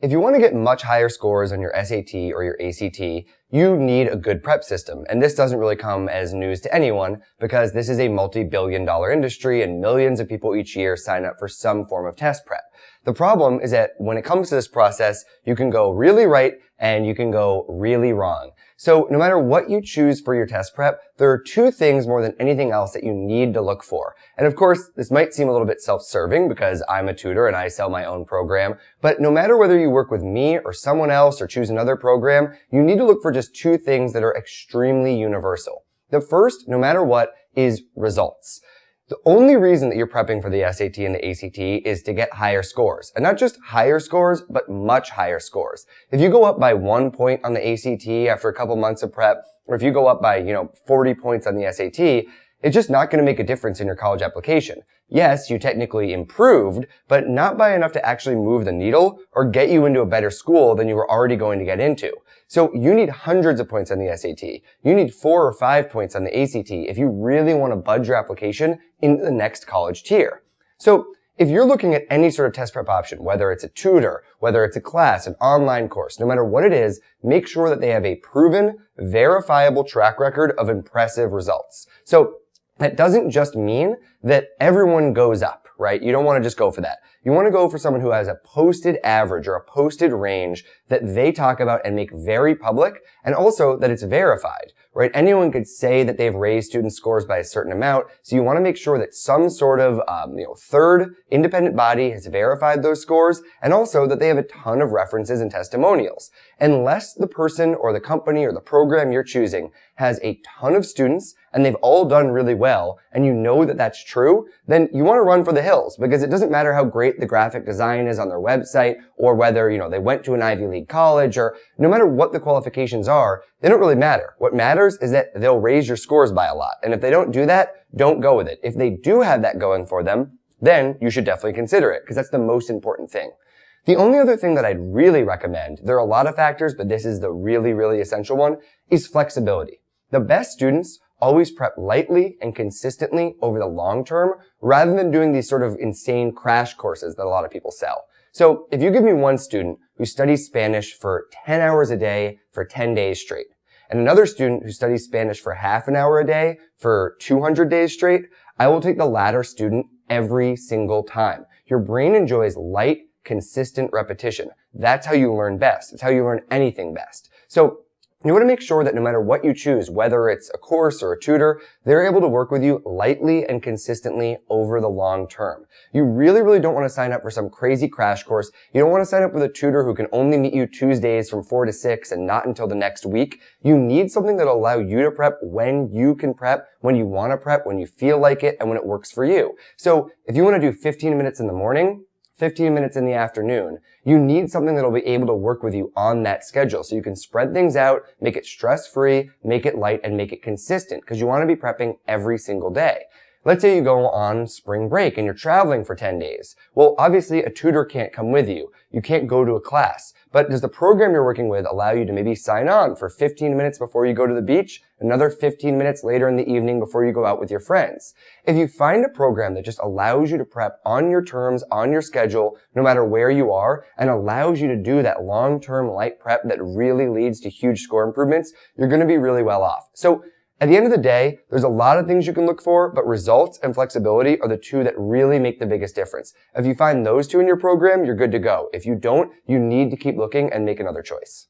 If you want to get much higher scores on your SAT or your ACT, you need a good prep system. And this doesn't really come as news to anyone because this is a multi-billion-dollar industry and millions of people each year sign up for some form of test prep. The problem is that when it comes to this process, you can go really right and you can go really wrong. So no matter what you choose for your test prep, there are two things more than anything else that you need to look for. And of course, this might seem a little bit self-serving because I'm a tutor and I sell my own program, but no matter whether you work with me or someone else or choose another program, you need to look for just two things that are extremely universal. The first, no matter what, is results. The only reason that you're prepping for the SAT and the ACT is to get higher scores. And not just higher scores, but much higher scores. If you go up by 1 point on the ACT after a couple months of prep, or if you go up by, 40 points on the SAT, it's just not going to make a difference in your college application. Yes, you technically improved, but not by enough to actually move the needle or get you into a better school than you were already going to get into. So you need hundreds of points on the SAT. You need 4 or 5 points on the ACT if you really want to budge your application into the next college tier. So if you're looking at any sort of test prep option, whether it's a tutor, whether it's a class, an online course, no matter what it is, make sure that they have a proven, verifiable track record of impressive results. So that doesn't just mean that everyone goes up, right? You don't want to just go for that. You want to go for someone who has a posted average or a posted range that they talk about and make very public, and also that it's verified, right? Anyone could say that they've raised student scores by a certain amount, so you want to make sure that some sort of, third independent body has verified those scores, and also that they have a ton of references and testimonials. Unless the person or the company or the program you're choosing has a ton of students and they've all done really well, and you know that that's true, then you want to run for the hills, because it doesn't matter how great the graphic design is on their website, or whether, they went to an Ivy League college, or no matter what the qualifications are, they don't really matter. What matters is that they'll raise your scores by a lot. And if they don't do that, don't go with it. If they do have that going for them, then you should definitely consider it, because that's the most important thing. The only other thing that I'd really recommend, there are a lot of factors, but this is the really, really essential one, is flexibility. The best students always prep lightly and consistently over the long term, rather than doing these sort of insane crash courses that a lot of people sell. So if you give me one student who studies Spanish for 10 hours a day for 10 days straight, and another student who studies Spanish for half an hour a day for 200 days straight, I will take the latter student every single time. Your brain enjoys light, consistent repetition. That's how you learn best. It's how you learn anything best. So you want to make sure that no matter what you choose, whether it's a course or a tutor, they're able to work with you lightly and consistently over the long term. You really, really don't want to sign up for some crazy crash course. You don't want to sign up with a tutor who can only meet you Tuesdays from 4 to 6 and not until the next week. You need something that'll allow you to prep when you can prep, when you want to prep, when you feel like it, and when it works for you. So if you want to do 15 minutes in the morning, 15 minutes in the afternoon, you need something that'll be able to work with you on that schedule so you can spread things out, make it stress-free, make it light, and make it consistent, because you want to be prepping every single day. Let's say you go on spring break and you're traveling for 10 days. Well, obviously a tutor can't come with you. You can't go to a class. But does the program you're working with allow you to maybe sign on for 15 minutes before you go to the beach, another 15 minutes later in the evening before you go out with your friends? If you find a program that just allows you to prep on your terms, on your schedule, no matter where you are, and allows you to do that long-term light prep that really leads to huge score improvements, you're going to be really well off. So at the end of the day, there's a lot of things you can look for, but results and flexibility are the two that really make the biggest difference. If you find those two in your program, you're good to go. If you don't, you need to keep looking and make another choice.